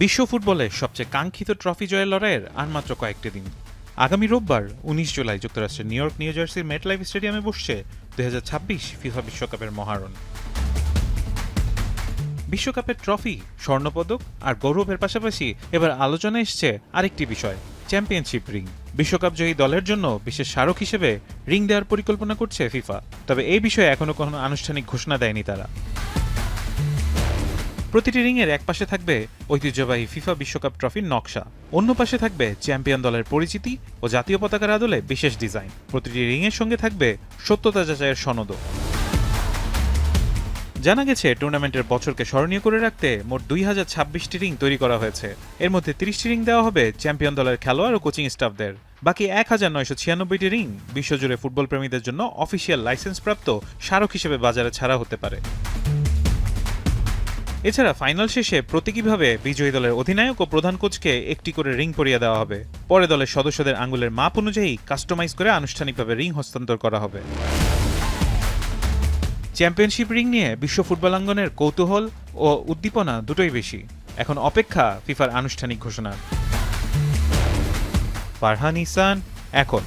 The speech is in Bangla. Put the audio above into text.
বিশ্ব ফুটবলে সবচেয়ে কাঙ্ক্ষিত ট্রফি জয়ের লড়াইয়ের আর মাত্র কয়েকটি দিন। আগামী রোববার ১৯ জুলাই যুক্তরাষ্ট্রের নিউ জার্সির মেটলাইফ স্টেডিয়ামে বসছে ২০২৬ ফিফা বিশ্বকাপের মহারণ। বিশ্বকাপের ট্রফি, স্বর্ণপদক আর গৌরবের পাশাপাশি এবার আলোচনায় এসছে আরেকটি বিষয়, চ্যাম্পিয়নশিপ রিং। বিশ্বকাপ জয়ী দলের জন্য বিশেষ স্মারক হিসেবে রিং দেওয়ার পরিকল্পনা করছে ফিফা, তবে এই বিষয়ে এখনো কোনো আনুষ্ঠানিক ঘোষণা দেয়নি তারা। প্রতিটি রিংয়ের এক পাশে থাকবে ঐতিহ্যবাহী ফিফা বিশ্বকাপ ট্রফির নকশা, অন্য পাশে থাকবে চ্যাম্পিয়ন দলের পরিচিতি ও জাতীয় পতাকার আদলে বিশেষ ডিজাইন। প্রতিটি রিংয়ের সঙ্গে থাকবে সত্যতা যাচাইয়ের সনদও। জানা গেছে টুর্নামেন্টের বছরকে স্মরণীয় করে রাখতে মোট ২০২৬টি রিং তৈরি করা হয়েছে। এর মধ্যে ৩০টি রিং দেওয়া হবে চ্যাম্পিয়ন দলের খেলোয়াড় ও কোচিং স্টাফদের। বাকি ১৯৯৬টি রিং বিশ্বজুড়ে ফুটবল প্রেমীদের জন্য অফিসিয়াল লাইসেন্সপ্রাপ্ত স্মারক হিসেবে বাজারে ছাড়া হতে পারে। এছাড়া ফাইনাল শেষে প্রতীকীভাবে বিজয়ী দলের অধিনায়ক ও প্রধান কোচকে একটি করে রিং পরিয়ে দেওয়া হবে। পরে দলের সদস্যদের আঙ্গুলের মাপ অনুযায়ী কাস্টমাইজ করে আনুষ্ঠানিকভাবে রিং হস্তান্তর করা হবে। চ্যাম্পিয়নশিপ রিং নিয়ে বিশ্ব ফুটবলাঙ্গনের কৌতূহল ও উদ্দীপনা দুটোই বেশি। এখন অপেক্ষা ফিফার আনুষ্ঠানিক ঘোষণার। ফারহান ইহসান, এখন।